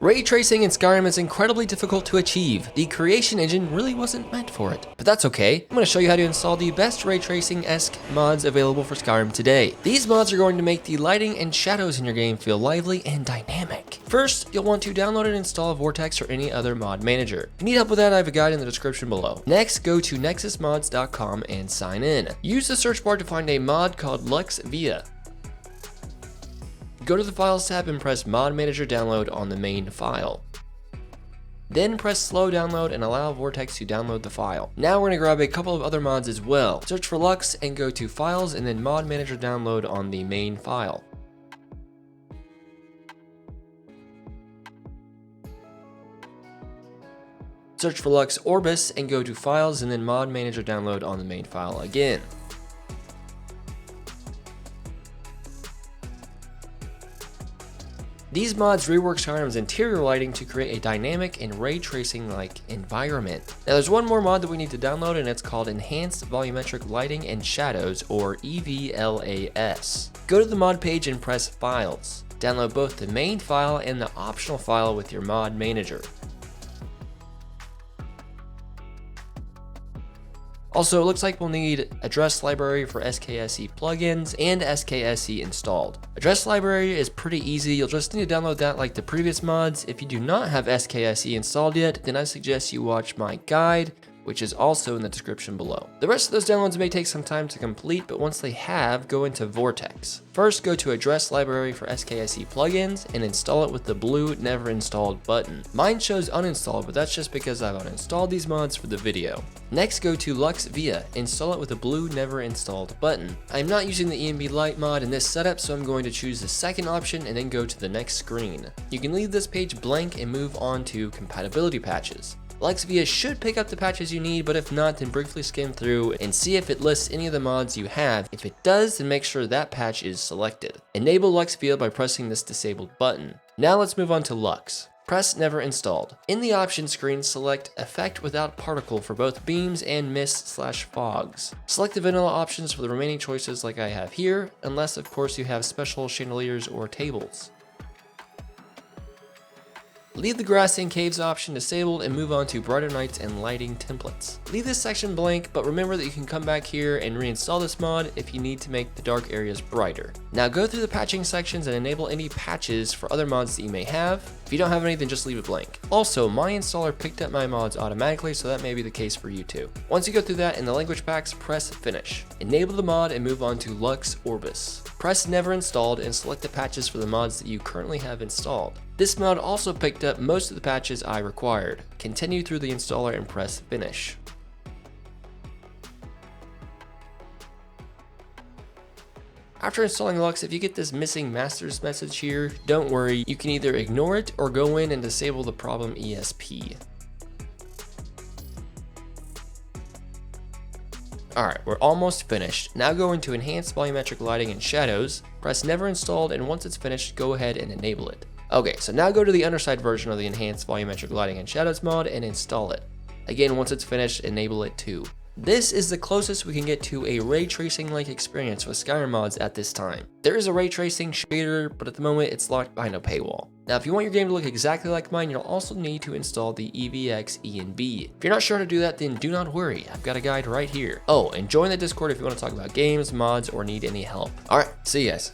Ray tracing in Skyrim is incredibly difficult to achieve. The creation engine really wasn't meant for it. But that's okay. I'm going to show you how to install the best ray tracing-esque mods available for Skyrim today. These mods are going to make the lighting and shadows in your game feel lively and dynamic. First, you'll want to download and install Vortex or any other mod manager. If you need help with that, I have a guide in the description below. Next, go to nexusmods.com and sign in. Use the search bar to find a mod called Lux Via. Go to the Files tab and press Mod Manager Download on the main file. Then press Slow Download and allow Vortex to download the file. Now we're going to grab a couple of other mods as well. Search for Lux and go to Files and then Mod Manager Download on the main file. Search for Lux Orbis and go to Files and then Mod Manager Download on the main file again. These mods rework Skyrim's interior lighting to create a dynamic and ray tracing-like environment. Now there's one more mod that we need to download and it's called Enhanced Volumetric Lighting and Shadows, or EVLAS. Go to the mod page and press Files. Download both the main file and the optional file with your mod manager. Also, it looks like we'll need address library for SKSE plugins and SKSE installed. Address library is pretty easy. You'll just need to download that like the previous mods. If you do not have SKSE installed yet, then I suggest you watch my guide, which is also in the description below. The rest of those downloads may take some time to complete, but once they have, go into Vortex. First, go to Address Library for SKSE plugins and install it with the blue Never Installed button. Mine shows uninstalled, but that's just because I've uninstalled these mods for the video. Next, go to Lux Via, install it with the blue Never Installed button. I'm not using the ENB Light mod in this setup, so I'm going to choose the second option and then go to the next screen. You can leave this page blank and move on to compatibility patches. Lux Via should pick up the patches you need, but if not, then briefly skim through and see if it lists any of the mods you have. If it does, then make sure that patch is selected. Enable Lux Via by pressing this disabled button. Now let's move on to Lux. Press Never Installed. In the options screen, select Effect Without Particle for both beams and mist/fogs. Select the vanilla options for the remaining choices like I have here, unless of course you have special chandeliers or tables. Leave the grass and caves option disabled and move on to brighter nights and lighting templates. Leave this section blank, but remember that you can come back here and reinstall this mod if you need to make the dark areas brighter. Now go through the patching sections and enable any patches for other mods that you may have. If you don't have any, then just leave it blank. Also, my installer picked up my mods automatically, so that may be the case for you too. Once you go through that in the language packs, press Finish. Enable the mod and move on to Lux Orbis. Press Never Installed and select the patches for the mods that you currently have installed. This mod also picked up most of the patches I required. Continue through the installer and press Finish. After installing Lux, if you get this missing masters message here, don't worry, you can either ignore it or go in and disable the problem ESP. Alright, we're almost finished. Now go into Enhanced Volumetric Lighting and Shadows, press Never Installed, and once it's finished, go ahead and enable it. Okay, so now go to the underside version of the Enhanced Volumetric Lighting and Shadows mod and install it. Again, once it's finished, enable it too. This is the closest we can get to a ray tracing-like experience with Skyrim mods at this time. There is a ray tracing shader, but at the moment it's locked behind a paywall. Now, if you want your game to look exactly like mine, you'll also need to install the EVX ENB. If you're not sure how to do that, then do not worry. I've got a guide right here. Oh, and join the Discord if you want to talk about games, mods, or need any help. Alright, see you guys.